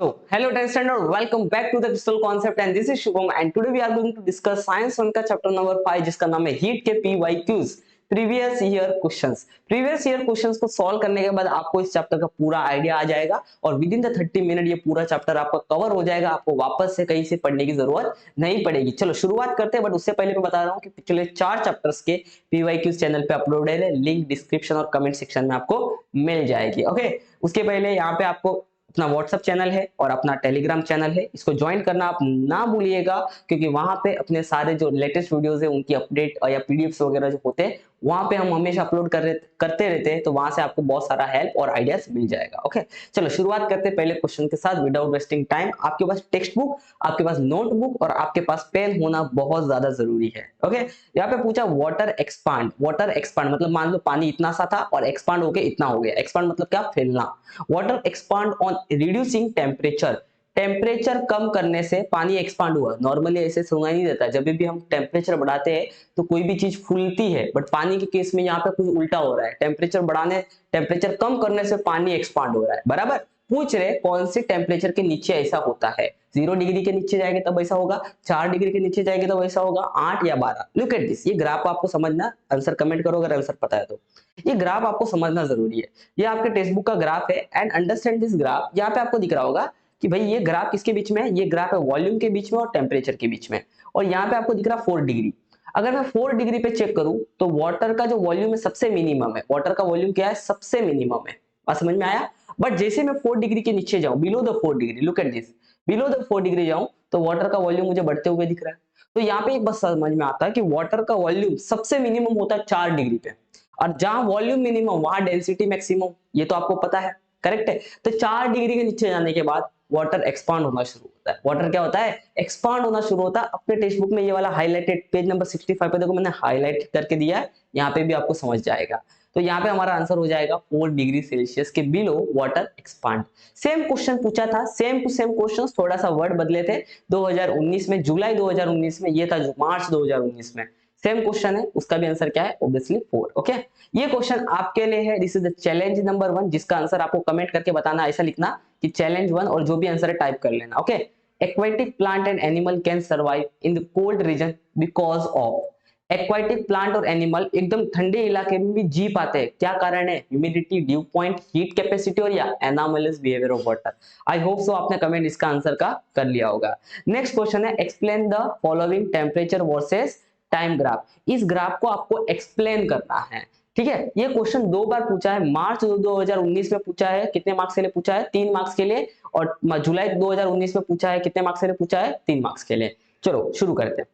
So, hello 10th standard, welcome back to the crystal concept and this is Shubham and today we are going to discuss science 1 का chapter number 5 जिसका नाम है heat के PYQs previous year questions. Previous year questions को solve करने के बाद आपको इस चैप्टर का पूरा आइडिया आ जाएगा और विद इन द 30 मिनट ये पूरा चैप्टर आपका कवर हो जाएगा। आपको वापस से कहीं से पढ़ने की जरूरत नहीं पड़ेगी। चलो शुरुआत करते हैं, बट उससे पहले मैं बता रहा हूँ कि पिछले 4 चैप्टर्स के PYQs चैनल पे अपलोड है, लिंक डिस्क्रिप्शन और कमेंट सेक्शन में आपको मिल जाएगी। ओके, उसके पहले यहाँ पे आपको अपना व्हाट्सएप चैनल है और अपना टेलीग्राम चैनल है, इसको ज्वाइन करना आप ना भूलिएगा क्योंकि वहां पे अपने सारे जो लेटेस्ट वीडियोस है उनकी अपडेट या पीडीएफ्स वगैरह जो होते हैं वहां पे हम हमेशा अपलोड करते रहते हैं, तो वहां से आपको बहुत सारा हेल्प और आइडियाज मिल जाएगा। ओके, चलो शुरुआत करते हैं पहले क्वेश्चन के साथ विदाउट वेस्टिंग टाइम। आपके पास टेक्स्ट बुक, आपके पास नोटबुक और आपके पास पेन होना बहुत ज्यादा जरूरी है। ओके, यहाँ पे पूछा वाटर एक्सपांड मतलब मान लो पानी इतना सा था और एक्सपांड होके इतना हो गया। एक्सपांड मतलब क्या? फैलना। Water expand on reducing temperature, temperature कम करने से पानी एक्सपांड हुआ। नॉर्मली ऐसे सुनाई नहीं देता, जब भी हम टेम्परेचर बढ़ाते हैं तो कोई भी चीज फूलती है, बट पानी के केस में यहाँ पे कुछ उल्टा हो रहा है। टेम्परेचर कम करने से पानी एक्सपांड हो रहा है। बराबर। पूछ रहे कौन से टेम्परेचर के नीचे ऐसा होता है। 0 डिग्री के नीचे जाएंगे तब ऐसा होगा, 4 डिग्री के नीचे जाएंगे तब ऐसा होगा, 8 या 12। लुक एट दिस, ये ग्राफ आपको समझना, आंसर कमेंट करो अगर आंसर पता है तो। ये ग्राफ आपको समझना जरूरी है। ये आपके टेक्स्ट बुक का ग्राफ है एंड अंडरस्टैंड दिस ग्राफ। यहाँ पे आपको दिख रहा होगा कि भाई ये ग्राफ किसके बीच में है? ये ग्राफ है वॉल्यूम के बीच में और टेम्परेचर के बीच में। और यहाँ पे आपको दिख रहा है 4 डिग्री। अगर मैं 4 डिग्री पे चेक करूं तो वाटर का जो वॉल्यूम है सबसे मिनिमम है। वाटर का वॉल्यूम क्या है? सबसे मिनिमम है। बात समझ में आया? बट जैसे मैं 4 डिग्री के नीचे जाऊं, below the 4 degree, look at this, below the 4 degree जाऊं तो वाटर का वॉल्यूम मुझे बढ़ते हुए दिख रहा है। तो यहाँ पे एक बात समझ में आता है कि वाटर का वॉल्यूम सबसे मिनिमम होता है 4 डिग्री पे, और जहां वॉल्यूम मिनिमम वहां डेंसिटी मैक्सिमम। ये तो आपको पता है, करेक्ट है। तो 4 डिग्री के नीचे जाने के बाद वाटर एक्सपांड होना शुरू होता है। वाटर क्या होता है? एक्सपांड होना शुरू होता है। अपने टेक्स्ट बुक में ये वाला हाईलाइटेड पेज नंबर 65 पे देखो, मैंने हाईलाइट करके दिया है, यहाँ पे भी आपको समझ जाएगा। तो यहाँ पे हमारा आंसर हो जाएगा 4 डिग्री सेल्सियस के below water expand. Same question पूछा था, सेम टू सेम क्वेश्चन, थोड़ा सा वर्ड बदले थे 2019 में, जुलाई 2019 में, ये था मार्च 2019 में। सेम क्वेश्चन है, उसका भी आंसर क्या है? ऑब्वियसली 4। ओके, ये क्वेश्चन आपके लिए है। This is the challenge number 1, जिसका आंसर आपको कमेंट करके बताना। ऐसा लिखना कि चैलेंज 1 और जो भी आंसर है टाइप कर लेना। Okay, aquatic plant and animal can survive in the cold region because of. Aquatic plant और एनिमल एकदम ठंडे इलाके में भी जी पाते हैं, क्या कारण है? Humidity, dew point, heat capacity और या anomalous behaviour of water. I hope so आपने कमेंट इसका आंसर का कर लिया होगा। नेक्स्ट क्वेश्चन है explain the following temperature versus time graph. इस ग्राफ को आपको एक्सप्लेन करना है। ठीक है, ये क्वेश्चन 2 बार पूछा है। मार्च 2019 में पूछा है, कितने मार्क्स के लिए पूछा है? 3 मार्क्स के लिए। और जुलाई 2019 में पूछा है, कितने मार्क्स के लिए पूछा है? 3 मार्क्स के लिए। चलो शुरू करते हैं।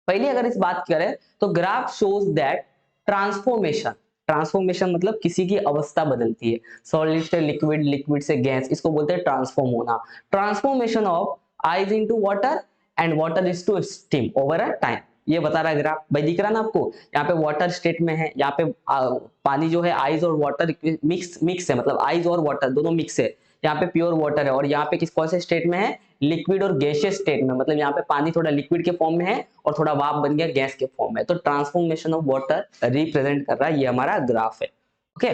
पहले अगर इस बात करें तो graph shows that transformation, transformation मतलब किसी की अवस्था बदलती है, सॉलिड से लिक्विड, लिक्विड से गैस, इसको बोलते हैं ट्रांसफॉर्म होना। Transformation of ice into water and water is to steam over a time. ये बता रहा है ग्राफ। भाई दिख रहा ना आपको, यहाँ पे वाटर स्टेट में है, यहाँ पे पानी जो है आइस और वाटर मिक्स है, मतलब आइस और वाटर दोनों मिक्स है। यहाँ पे प्योर वाटर है और यहाँ पे किस कौन से स्टेट में है? लिक्विड और गैसियस स्टेट में, मतलब यहाँ पे पानी थोड़ा लिक्विड के फॉर्म में है और थोड़ा भाप बन गया गैस के फॉर्म में। तो ट्रांसफॉर्मेशन ऑफ वाटर रिप्रेजेंट कर रहा है, ये हमारा ग्राफ है। ओके,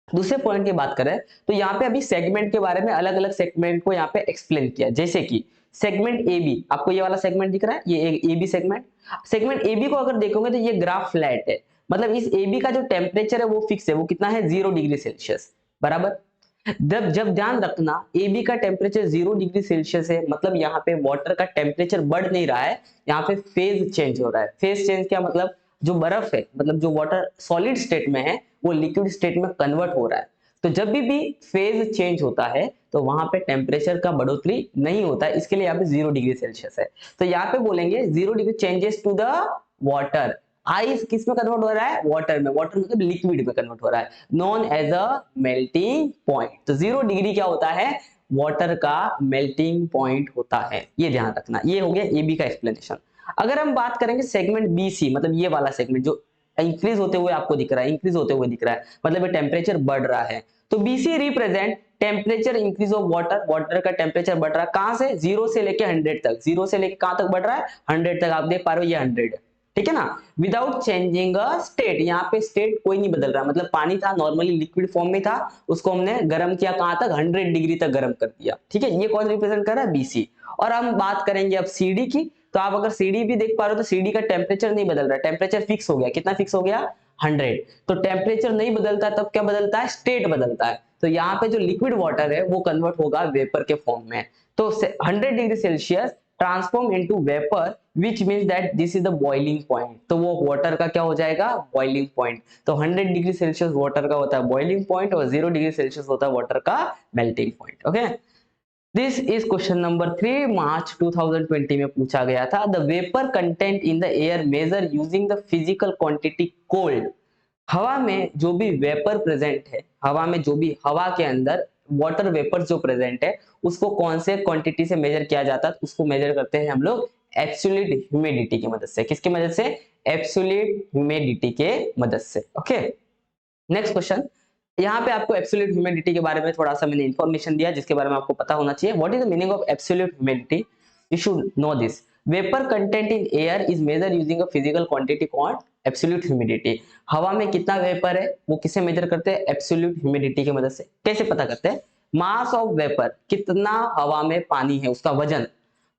दूसरे पॉइंट की बात करें तो यहाँ पे अभी सेगमेंट के बारे में, अलग अलग सेगमेंट को यहाँ पे एक्सप्लेन किया। जैसे कि सेगमेंट ए बी, आपको ये वाला सेगमेंट दिख रहा है, ये A B segment. Segment A B को अगर देखोगे तो ये ग्राफ फ्लैट है, मतलब इस ए बी का जो टेम्परेचर है वो फिक्स है। वो कितना है? 0 डिग्री सेल्सियस। बराबर। जब जब ध्यान रखना ए बी का टेम्परेचर 0 डिग्री सेल्सियस है, मतलब यहाँ पे वाटर का टेम्परेचर बढ़ नहीं रहा है, यहाँ पे फेज चेंज हो रहा है। फेज चेंज क्या मतलब? जो बर्फ है, मतलब जो वाटर सॉलिड स्टेट में है वो लिक्विड स्टेट में कन्वर्ट हो रहा है। तो जब भी फेज चेंज होता है तो वहां पे टेम्परेचर का बढ़ोतरी नहीं होता है, इसके लिए यहाँ पे 0 डिग्री सेल्सियस है। तो यहाँ पे बोलेंगे 0 degree changes to the water. Ice किस में कन्वर्ट हो रहा है? वाटर में। वाटर मतलब लिक्विड में कन्वर्ट हो रहा है, known as a melting point. तो 0 डिग्री क्या होता है? वाटर का मेल्टिंग पॉइंट होता है, ये ध्यान रखना। ये हो गया ए बी का एक्सप्लेनेशन। अगर हम बात करेंगे सेगमेंट बी सी, मतलब ये वाला सेगमेंट जो इंक्रीज होते हुए आपको दिख रहा है, इंक्रीज होते हुए दिख रहा है, मतलब ये टेम्परेचर बढ़ रहा है। तो BC represent temperature increase of water. Water का टेम्परेचर बढ़ रहा है कहां से? 0 से लेके 100 तक। 0 से लेके कहां तक बढ़ रहा है? 100 तक। आप देख पा रहे हो ये 100 है, ठीक है ना, विदाउट चेंजिंग अ स्टेट। यहाँ पे स्टेट कोई नहीं बदल रहा, मतलब पानी था नॉर्मली लिक्विड फॉर्म में था, उसको हमने गर्म किया कहां तक, 100 डिग्री तक गर्म कर दिया। ठीक है, ये कौन रिप्रेजेंट कर रहा है, बीसी। और हम बात करेंगे अब सीडी की, तो आप अगर सीडी भी देख पा रहे हो तो सीडी का टेम्परेचर नहीं बदल रहा, टेम्परेचर फिक्स हो गया, कितना फिक्स हो गया, 100। तो टेम्परेचर नहीं बदलता तब क्या बदलता है, स्टेट बदलता है। तो यहाँ पे जो लिक्विड वाटर है वो कन्वर्ट होगा वेपर के फॉर्म में। तो 100 degree Celsius transform into vapour, which means that this is the boiling point. तो वो वाटर का क्या हो जाएगा, बॉइलिंग पॉइंट। तो 100 डिग्री सेल्सियस वाटर का होता है बॉइलिंग पॉइंट और 0 डिग्री सेल्सियस होता है वाटर का melting point. Okay, this is question number 3, March 2020 में पूछा गया था। The vapour content in the air measure using the physical quantity called. हवा में जो भी वेपर प्रेजेंट है, हवा में जो भी, हवा के अंदर वाटर वेपर जो प्रेजेंट है उसको कौन से क्वांटिटी से मेजर किया जाता है, उसको मेजर करते हैं हम लोग एब्सोल्यूट ह्यूमिडिटी की मदद से। किसकी मदद से, एब्सोल्यूट ह्यूमिडिटी के मदद से। Okay, next question. यहाँ पे आपको एब्सोल्यूट ह्यूमिडिटी के बारे में थोड़ा सा मैंने इंफॉर्मेशन दिया जिसके बारे में आपको पता होना चाहिए। What is the meaning of absolute humidity, you should know this. Vapour content in air is measure using a physical quantity called absolute humidity. हवा में कितना वेपर है वो किसे मेजर करते हैं, एब्सोल्यूट ह्यूमिडिटी की मदद से। कैसे पता करते हैं, मास ऑफ वेपर, कितना हवा में पानी है उसका वजन,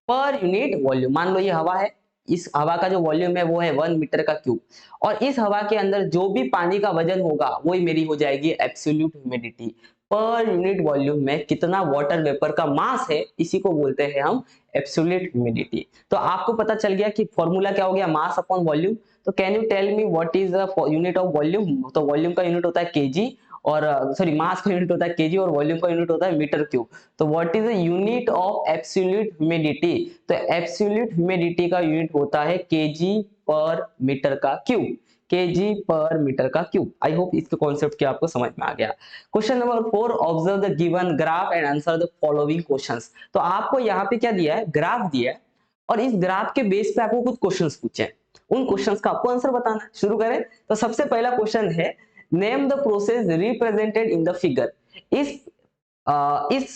पर यूनिट वॉल्यूम। मान लो ये हवा है, इस हवा का जो वॉल्यूम है वो है 1 मीटर का क्यूब, और इस हवा के अंदर जो भी पानी का वजन होगा वही मेरी हो जाएगी absolute humidity. Per unit volume में कितना वाटर वेपर का मास है, इसी को बोलते हैं हम एब्सोल्यूट ह्यूमिडिटी। तो आपको पता चल गया कि फॉर्मूला क्या हो गया, मास अपॉन वॉल्यूम। तो can you tell me what is the unit of volume. तो वॉल्यूम का यूनिट होता है केजी, और सॉरी मास का यूनिट होता है केजी और वॉल्यूम का यूनिट होता है मीटर क्यूब। तो what is the unit of absolute humidity, तो एब्सोल्यूट ह्यूमिडिटी का यूनिट होता है केजी पर मीटर का क्यूब, केजी पर मीटर का क्यूब। आई होप इसके कॉन्सेप्ट के आपको समझ में आ गया। Question number 4, observe the given graph and answer the following questions. तो आपको यहाँ पे क्या दिया है, ग्राफ दिया है, और इस ग्राफ के बेस पे आपको कुछ क्वेश्चंस पूछे हैं, उन क्वेश्चंस का आपको आंसर बताना है। शुरू करें, तो सबसे पहला क्वेश्चन है, name the process represented in the figure. इस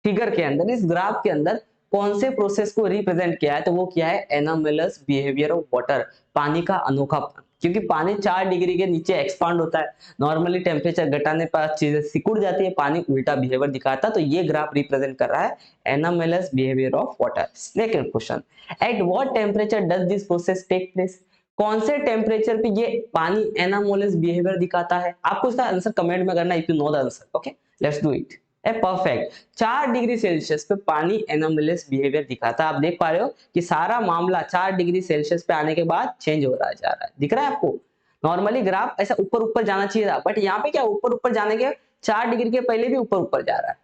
फिगर के अंदर, इस ग्राफ के अंदर कौन से प्रोसेस को रिप्रेजेंट किया है, तो वो क्या है, एनोमलस बिहेवियर ऑफ वाटर, पानी का अनोखापन। क्योंकि पानी 4 डिग्री के नीचे एक्सपांड होता है, नॉर्मली टेम्परेचर घटाने पर चीजें सिकुड़ जाती है, पानी उल्टा बिहेवियर दिखाता है। तो ये ग्राफ रिप्रेजेंट कर रहा है anomalous behaviour of water. Second question, at what temperature does this process take place. कौन से टेम्परेचर पे ये पानी एनोमलस बिहेवियर दिखाता है, आपको इसका आंसर कमेंट में करना, if you know the answer. Okay, let's do it. A perfect, 4 degree Celsius पे पानी एनोमलस बिहेवियर दिखाता है। आप देख पा रहे हो कि सारा मामला 4 डिग्री सेल्सियस पे आने के बाद चेंज हो रहा जा रहा है, दिख रहा है आपको। नॉर्मली ग्राफ ऐसा ऊपर ऊपर जाना चाहिए था, बट यहाँ पे क्या ऊपर ऊपर जाने के 4 डिग्री के पहले भी ऊपर ऊपर जा रहा है।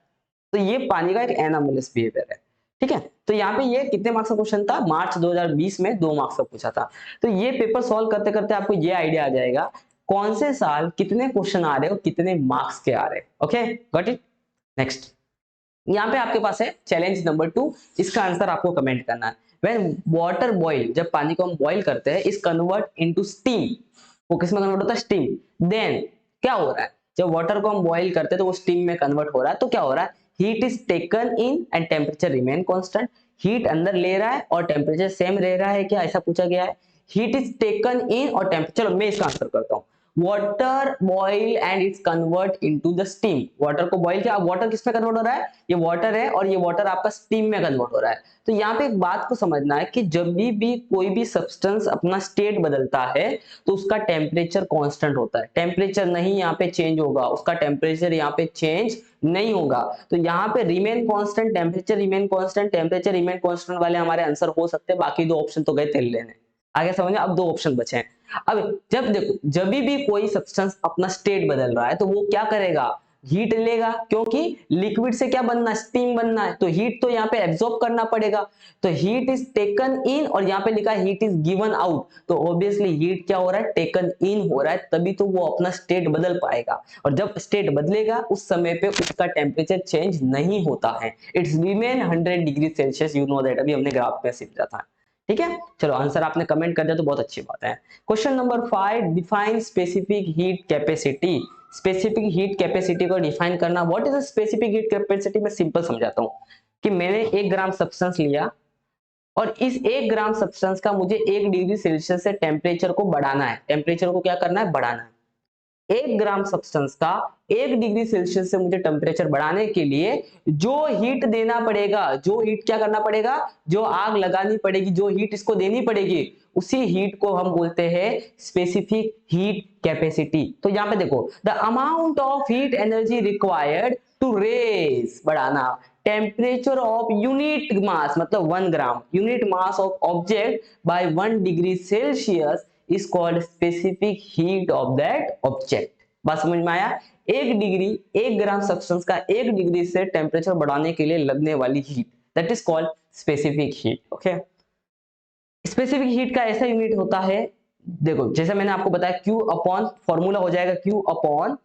तो ये पानी का एक एनोमलस बिहेवियर है। ठीक है, तो यहाँ पे ये कितने मार्क्स का क्वेश्चन था, मार्च 2020 में 2 मार्क्स का पूछा था। तो ये पेपर सॉल्व करते करते आपको ये आइडिया आ जाएगा कौन से साल कितने क्वेश्चन आ रहे हो, कितने मार्क्स के आ रहे हैं। Okay, got it. नेक्स्ट, यहाँ पे आपके पास है चैलेंज नंबर 2, इसका आंसर आपको कमेंट करना है। व्हेन वाटर बॉईल, जब पानी को हम बॉईल करते हैं, इज कन्वर्ट इनटू स्टीम, वो किस में कन्वर्ट होता है, स्टीम। देन क्या हो रहा है, जब वाटर को हम बॉईल करते हैं तो वो स्टीम में कन्वर्ट हो रहा है, तो क्या हो रहा है, heat is taken in and temperature remain constant. Heat अंदर ले रहा है और टेम्परेचर सेम रह रहा है क्या, ऐसा पूछा गया है। हीट इज टेकन इन और टेम्परेचर, चलो मैं इसका आंसर करता हूँ। Water boil and it's convert into the steam. Water को बॉईल किया, अब वाटर किस में कन्वर्ट हो रहा है, ये वाटर है, और ये वाटर आपका स्टीम में कन्वर्ट हो रहा है। तो यहाँ पे एक बात को समझना है कि जब भी कोई भी सब्सटेंस अपना स्टेट बदलता है तो उसका टेम्परेचर कांस्टेंट होता है, टेम्परेचर नहीं यहाँ पे चेंज होगा, उसका टेम्परेचर यहाँ पे चेंज नहीं होगा। तो यहाँ पे remain constant, temperature remain constant, temperature remain constant वाले हमारे आंसर हो सकते हैं, बाकी 2 ऑप्शन तो गए तेल लेने। आगे समझे, अब 2 ऑप्शन बचे हैं। अब जब देखो, जब भी कोई सब्सटेंस अपना स्टेट बदल रहा है तो वो क्या करेगा, हीट लेगा, क्योंकि लिक्विड से क्या बनना है, स्टीम बनना है, तो हीट तो यहाँ पे एब्जॉर्ब करना पड़ेगा। तो हीट इज टेकन इन, और यहाँ पे लिखा है हीट इज गिवन आउट, तो ऑब्वियसली हीट क्या हो रहा है, टेकन इन हो रहा है, तभी तो वो अपना स्टेट बदल पाएगा। और जब स्टेट बदलेगा उस समय पे उसका टेम्परेचर चेंज नहीं होता है, it's remain 100 degree Celsius, you know that, अभी हमने ग्राफ में सीखा था। ठीक है, चलो आंसर आपने कमेंट कर दिया तो बहुत अच्छी बात है। Question number 5, define specific heat capacity. Specific heat capacity को डिफाइन करना। What is the specific heat capacity, मैं सिंपल समझाता हूं कि मैंने 1 ग्राम सब्सटेंस लिया, और इस 1 ग्राम सब्सटेंस का मुझे 1 डिग्री सेल्सियस से टेम्परेचर को बढ़ाना है, टेम्परेचर को क्या करना है, बढ़ाना है। 1 ग्राम सब्सटेंस का 1 डिग्री सेल्सियस से मुझे टेम्परेचर बढ़ाने के लिए जो हीट देना पड़ेगा, जो हीट क्या करना पड़ेगा, जो आग लगानी पड़ेगी, जो हीट इसको देनी पड़ेगी, उसी हीट को हम बोलते हैं स्पेसिफिक हीट कैपेसिटी। तो यहां पे देखो, the amount of heat energy required to raise, बढ़ाना, टेम्परेचर ऑफ यूनिट मास, मतलब 1 gram, unit mass of object by 1 degree Celsius is called specific heat of that object. बात समझ में आया? 1 ग्राम सब्सटेंस का 1 डिग्री से टेम्परेचर बढ़ाने के लिए लगने वाली heat, that is called specific heat. Okay, specific heat का ऐसा यूनिट होता है, देखो जैसे मैंने आपको बताया, Q अपॉन, फॉर्मूला हो जाएगा Q upon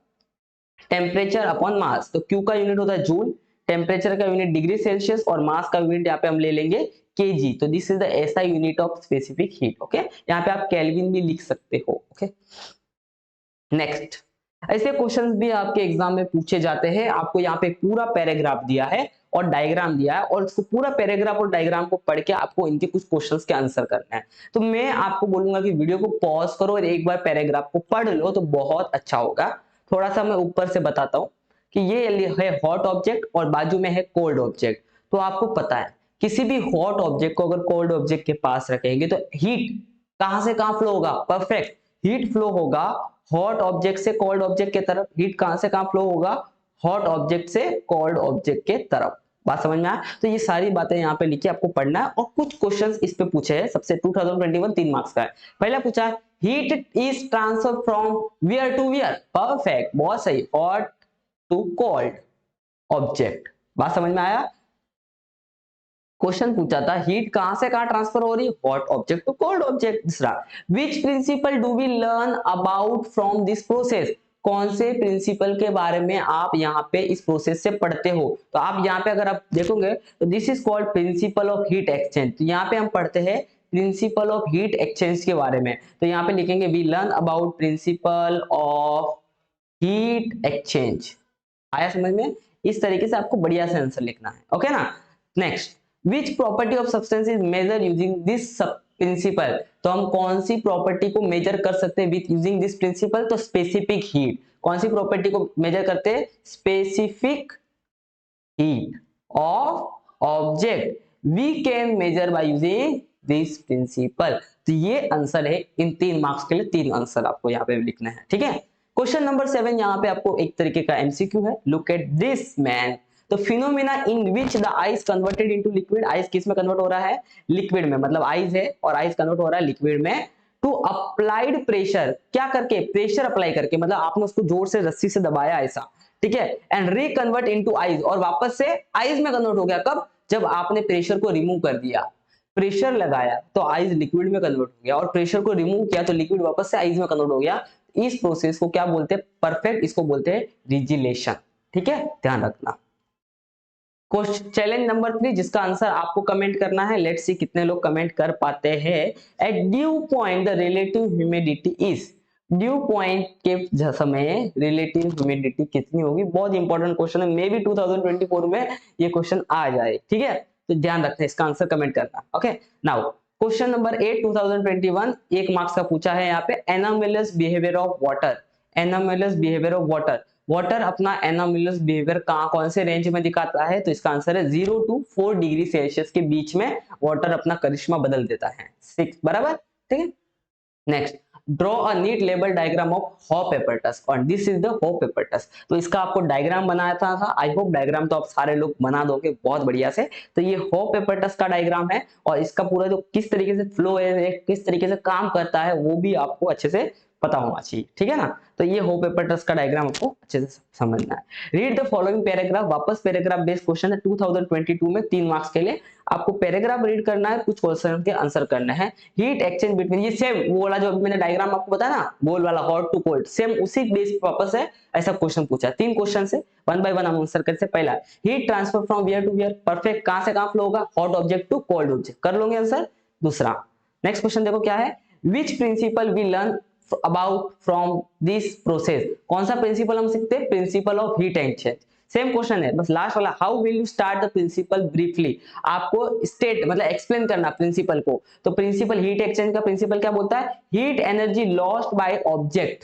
temperature upon mass. तो Q का यूनिट होता है जूल, टेम्परेचर का यूनिट डिग्री सेल्सियस, और मास का यूनिट यहाँ पे हम ले लेंगे केजी। तो दिस इज द ऐसा unit of specific heat. Okay, यहाँ पे आप केल्विन भी लिख सकते हो। ओके, नेक्स्ट, ऐसे क्वेश्चंस भी आपके एग्जाम में पूछे जाते हैं। आपको यहाँ पे पूरा पैराग्राफ दिया है और डायग्राम दिया है, और उसको पूरा पैराग्राफ और डायग्राम को पढ़ के आपको इनके कुछ क्वेश्चंस के आंसर करना है। तो मैं आपको बोलूंगा कि वीडियो को पॉज करो और एक बार पैराग्राफ को पढ़ लो तो बहुत अच्छा होगा। थोड़ा सा मैं ऊपर से बताता हूँ कि ये है हॉट ऑब्जेक्ट और बाजू में है कोल्ड ऑब्जेक्ट। तो आपको पता है किसी भी हॉट ऑब्जेक्ट को अगर कोल्ड ऑब्जेक्ट के पास रखेंगे तो हीट कहां से कहां फ्लो होगा, परफेक्ट, हीट फ्लो होगा हॉट ऑब्जेक्ट से कोल्ड ऑब्जेक्ट के तरफ। हीट कहां से कहां फ्लो होगा, हॉट ऑब्जेक्ट से कोल्ड ऑब्जेक्ट के तरफ। बात समझ में आया? तो ये सारी बातें यहाँ पे लिखी आपको पढ़ना है, और कुछ क्वेश्चंस इस पे पूछे हैं। सबसे 2021 3 मार्क्स का है। पहला पूछा है heat is transfer from where to where, perfect, बहुत सही, हॉट टू कोल्ड ऑब्जेक्ट। बात समझ में आया? क्वेश्चन पूछा था हीट कहां से कहां ट्रांसफर हो रही है, hot object to cold object. दूसरा, which principle do we learn about from this process, कौन से प्रिंसिपल के बारे में आप यहाँ पे इस प्रोसेस से पढ़ते हो। तो आप यहाँ पे अगर आप देखोगे तो this is called principal of heat exchange. तो यहाँ पे हम पढ़ते हैं प्रिंसिपल ऑफ हीट एक्सचेंज के बारे में। तो यहाँ पे लिखेंगे we learn about principle of heat exchange. आया समझ में? इस तरीके से आपको बढ़िया से आंसर लिखना है। ओके ना? Next, which property of substance is measure using this principle. तो हम कौन सी प्रॉपर्टी को मेजर कर सकते हैं विथ यूजिंग दिस प्रिंसिपल, तो स्पेसिफिक हीट। कौन सी प्रॉपर्टी को मेजर करते हैं, specific heat of object we can measure by using this principle. तो ये आंसर है इन 3 मार्क्स के लिए। 3 आंसर आपको यहाँ पे लिखना है, ठीक है। क्वेश्चन नंबर 7 यहाँ पे आपको एक तरीके का एमसीक्यू है। लुक एट दिस मैन, तो phenomena in which the ice converted into liquid, ice किस में कन्वर्ट हो रहा है, लिक्विड में, मतलब आइस है और आइस कन्वर्ट हो रहा है लिक्विड में। टू अप्लाइड प्रेशर, क्या करके, प्रेशर अप्लाई करके, मतलब आपने उसको जोर से रस्सी से दबाया ऐसा, ठीक है, एंड रिकन्वर्ट इनटू आइस, और वापस से आइस में कन्वर्ट हो गया। कब, जब आपने प्रेशर को रिमूव कर दिया, प्रेशर लगाया तो आइस लिक्विड में कन्वर्ट हो गया, और प्रेशर को रिमूव किया तो लिक्विड वापस से आइस में कन्वर्ट हो गया। इस प्रोसेस को क्या बोलते हैं, परफेक्ट, इसको बोलते हैं रिजिलेशन। ठीक है, ध्यान रखना। क्वेश्चन चैलेंज नंबर 3 जिसका आंसर आपको कमेंट करना है। लेट्स सी कितने लोग कमेंट कर पाते हैं। At dew point the relative humidity is, dew point के समय रिलेटिव ह्यूमिडिटी कितनी होगी। बहुत इंपॉर्टेंट क्वेश्चन है, मे बी 2024 में ये क्वेश्चन आ जाए, ठीक है, तो ध्यान रखना, इसका आंसर कमेंट करना। Okay, now question number 8 2021 1 marks का पूछा है यहाँ पे, anomalous behaviour of water. Anomalous behaviour of water, water अपना एनोमलस बिहेवियर कौन से रेंज में दिखाता है, तो इसका आंसर है 0 to 4 डिग्री सेल्सियस के बीच में वाटर अपना करिश्मा बदल देता है। 6 बराबर, ठीक है। Next, draw a neat label diagram of Hope apparatus, और this is the Hope apparatus. तो इसका आपको डायग्राम बनाया था। आई होप डायग्राम तो आप सारे लोग बना दोगे बहुत बढ़िया से। तो ये हॉप एपर्टस का डायग्राम है, और इसका पूरा जो किस तरीके से फ्लो है, किस तरीके से काम करता है, वो भी आपको अच्छे से पता होना चाहिए, ठीक है ना। तो ये हॉप एपर्टस का डायग्राम आपको अच्छे से समझना है। रीड द फॉलोइंग पैराग्राफ, वापस पैराग्राफ बेस्ड क्वेश्चन है 2022 में 3 मार्क्स के लिए। आपको पैराग्राफ रीड करना है, कुछ क्वेश्चन के आंसर करना है। हीट एक्सचेंज बिटवीन, ये सेम वो वाला जो अभी मैंने डायग्राम आपको बताया ना, गोल वाला हॉट टू कोल्ड, सेम उसी बेस पे वापस है ऐसा क्वेश्चन पूछा। 3 क्वेश्चन से 1 बाय 1 हम आंसर करते हैं। पहला, heat transfer from where to where, perfect, कहां से कहां फ्लो होगा, hot object to cold object, कर लोगे आंसर। दूसरा, नेक्स्ट क्वेश्चन देखो क्या है, which principle we learn about from this process, कौन सा प्रिंसिपल हम सीखते हैं, principle of heat exchange. Same question है, बस लास्ट वाला how will you start the principle briefly, आपको स्टेट मतलब एक्सप्लेन करना प्रिंसिपल को। तो प्रिंसिपल हीट एक्सचेंज का प्रिंसिपल क्या बोलता है, heat energy lost by object,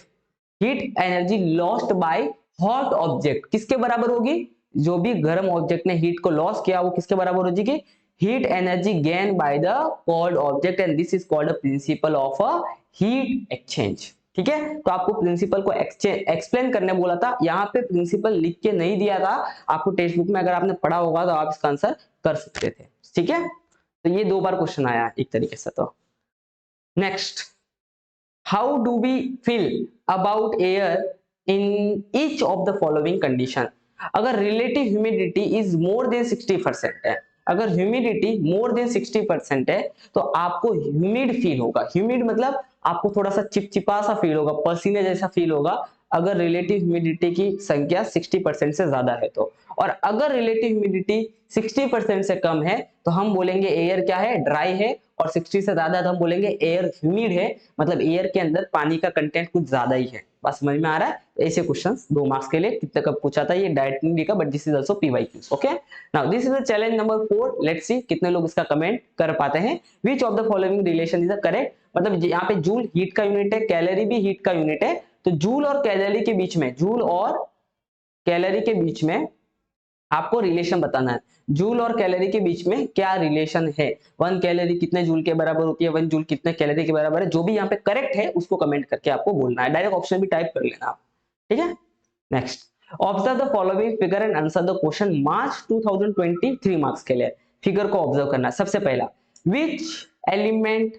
heat energy lost by hot object किसके बराबर होगी, जो भी गर्म ऑब्जेक्ट ने हीट को लॉस किया वो किसके बराबर हो जाएगी, heat energy gain by the cold object and this is called a principle of a heat exchange. ठीक है, तो आपको प्रिंसिपल को एक्सप्लेन करने बोला था, यहाँ पे प्रिंसिपल लिख के नहीं दिया था आपको, टेक्स्ट बुक में अगर आपने पढ़ा होगा तो आप इसका आंसर कर सकते थे। ठीक है, तो ये 2 बार क्वेश्चन आया एक तरीके से। तो next, how do we feel about air in each of the following condition, अगर relative humidity is more than 60% है, अगर ह्यूमिडिटी मोर देन 60% है तो आपको ह्यूमिड फील होगा, ह्यूमिड मतलब आपको थोड़ा सा चिपचिपा सा फील होगा, पसीने जैसा फील होगा, अगर रिलेटिव ह्यूमिडिटी की संख्या 60% से ज्यादा है तो। और अगर रिलेटिव ह्यूमिडिटी 60% से कम है तो हम बोलेंगे एयर क्या है, ड्राई है, और 60 से ज्यादा तो हम बोलेंगे एयर ह्यूमिड है, मतलब एयर के अंदर पानी का कंटेंट कुछ ज्यादा ही है। बस समझ में आ रहा है, ऐसे क्वेश्चंस 2 मार्क्स के लिए कितने कब पूछा था, ये डायरेक्टली नहीं लिखा but this is also PYQs. Okay, now this is the challenge number 4, let's see कितने लोग इसका कमेंट कर पाते हैं। Which of the following relation is the correct, मतलब यहाँ पे जूल हीट का यूनिट है, कैलोरी भी हीट का यूनिट है, तो जूल और कैलोरी के बीच में, जूल और कैलोरी के बीच में आपको रिलेशन बताना है, जूल और कैलोरी के बीच में क्या रिलेशन है, 1 कैलोरी कितने जूल के बराबर होती है, 1 जूल कितने कैलोरी के बराबर है, जो भी यहाँ पे करेक्ट है उसको कमेंट करके आपको बोलना है, डायरेक्ट ऑप्शन भी टाइप कर लेना आप। ठीक है, next, observe the following figure and answer the question March 2020 3 marks के लिए। फिगर को ऑब्जर्व करना है। सबसे पहला, which element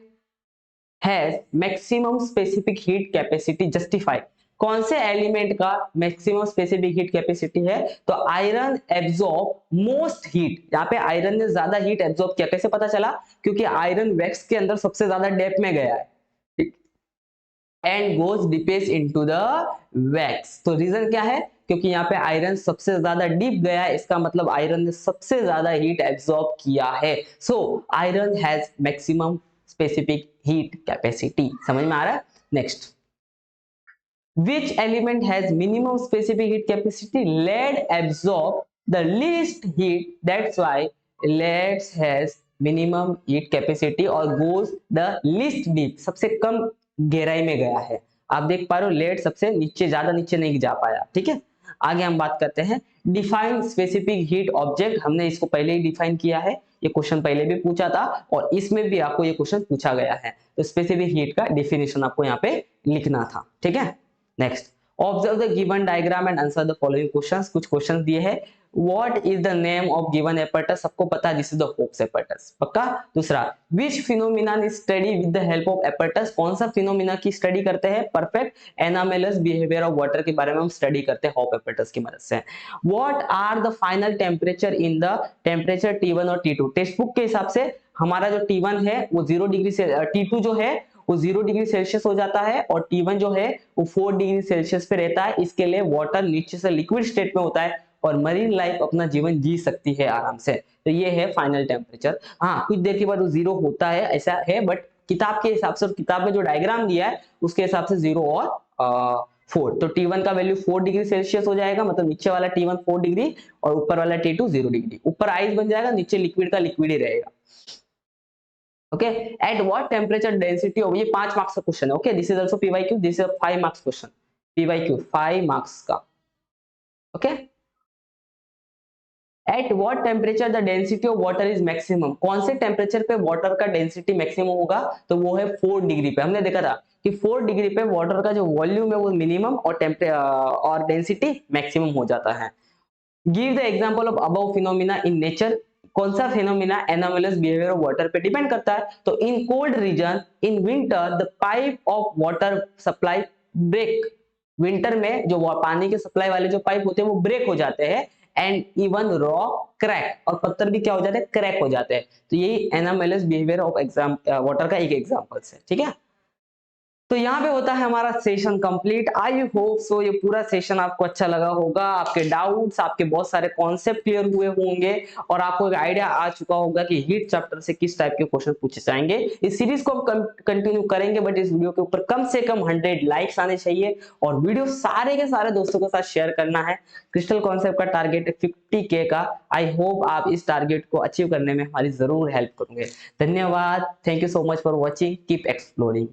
has maximum specific heat capacity justify, कौन से एलिमेंट का मैक्सिमम स्पेसिफिक हीट कैपेसिटी है, तो आयरन एब्जॉर्ब मोस्ट हीट, यहाँ पे आयरन ने ज्यादा हीट एब्जॉर्ब किया, कैसे पता चला, क्योंकि आयरन वैक्स के अंदर सबसे ज्यादा डेप्थ में गया है and goes deepest into the wax, तो रीजन क्या है, क्योंकि यहाँ पे आयरन सबसे ज्यादा डीप गया है, इसका मतलब आयरन ने सबसे ज्यादा हीट एब्जॉर्ब किया है, so iron has maximum specific heat capacity. समझ में आ रहा है। Next, which element has minimum specific heat capacity, lead absorb the least heat, that's why lead has minimum heat capacity और goes the least deep, सबसे कम गहराई में गया है। आप देख पा रहे हो लेड सबसे नीचे, ज्यादा नीचे नहीं जा पाया। ठीक है, आगे हम बात करते हैं डिफाइन स्पेसिफिक हीट ऑब्जेक्ट, हमने इसको पहले ही डिफाइन किया है, ये क्वेश्चन पहले भी पूछा था और इसमें भी आपको ये क्वेश्चन पूछा गया है, तो स्पेसिफिक हीट का डेफिनेशन आपको यहाँ पे लिखना था। ठीक है, next, observe the given diagram and answer the following questions, कुछ क्वेश्चंस दिए हैं, what is the name of given apparatus, सबको पता है this is the Hope's apparatus, पक्का। दूसरा, which phenomenon is study with the help of apparatus, कौन सा फिनोमेना की स्टडी करते हैं, perfect anomalous behaviour of water के बारे में हम स्टडी करते हैं होप एपर्टस की मदद से। What are the final temperature in the temperature T1 और T2, टेक्स्ट बुक के हिसाब से हमारा जो T1 है वो 0 डिग्री से, T2 जो है वो 0 डिग्री सेल्सियस हो जाता है और T1 जो है वो 4 डिग्री सेल्सियस पे रहता है, इसके लिए वाटर नीचे से लिक्विड स्टेट में होता है और मरीन लाइफ अपना जीवन जी सकती है आराम से, तो ये है फाइनल टेम्परेचर। हाँ, कुछ देर के बाद वो 0 होता है, ऐसा है, बट किताब के हिसाब से और किताब में जो डायग्राम दिया है उसके हिसाब से 0 और 4, तो T1 का वैल्यू 4 डिग्री सेल्सियस हो जाएगा, मतलब नीचे वाला T1 4 डिग्री और ऊपर वाला T2 0 डिग्री, ऊपर आइस बन जाएगा, नीचे लिक्विड का लिक्विड ही रहेगा। Okay, at what temperature density of, ये 5 मार्क्स का क्वेश्चन है। Okay, this is also PYQ, this is 5 marks question, PYQ 5 marks का। Okay, at what temperature the density of water is maximum, कौन से temperature पे water का density maximum होगा, तो वो है 4 डिग्री पे। हमने देखा था कि 4 डिग्री पे वाटर का जो वॉल्यूम है वो मिनिमम और डेंसिटी मैक्सिमम हो जाता है। Give the example of above phenomena in nature, कौन सा phenomena anomalous behaviour of water पे डिपेंड करता है, तो in cold region in winter the pipe of water supply break, winter में जो पानी के सप्लाई वाले जो पाइप होते हैं वो ब्रेक हो जाते हैं एंड इवन रॉक क्रैक, और पत्थर भी क्या हो जाते हैं, क्रैक हो जाते हैं, तो यही एनोमलस बिहेवियर ऑफ वाटर का एक एग्जांपल है। ठीक है, तो यहाँ पे होता है हमारा सेशन कंप्लीट। आई होप सो ये पूरा सेशन आपको अच्छा लगा होगा, आपके डाउट्स, आपके बहुत सारे कॉन्सेप्ट क्लियर हुए होंगे और आपको एक आइडिया आ चुका होगा कि हीट चैप्टर से किस टाइप के क्वेश्चन पूछे जाएंगे। इस सीरीज को हम कंटिन्यू करेंगे, बट इस वीडियो के ऊपर कम से कम 100 लाइक्स आने चाहिए और वीडियो सारे के सारे दोस्तों के साथ शेयर करना है। क्रिस्टल कॉन्सेप्ट का टारगेट है 50K का। आई होप आप इस टारगेट को अचीव करने में हमारी जरूर हेल्प करोगे। धन्यवाद, thank you so much for watching, keep exploring.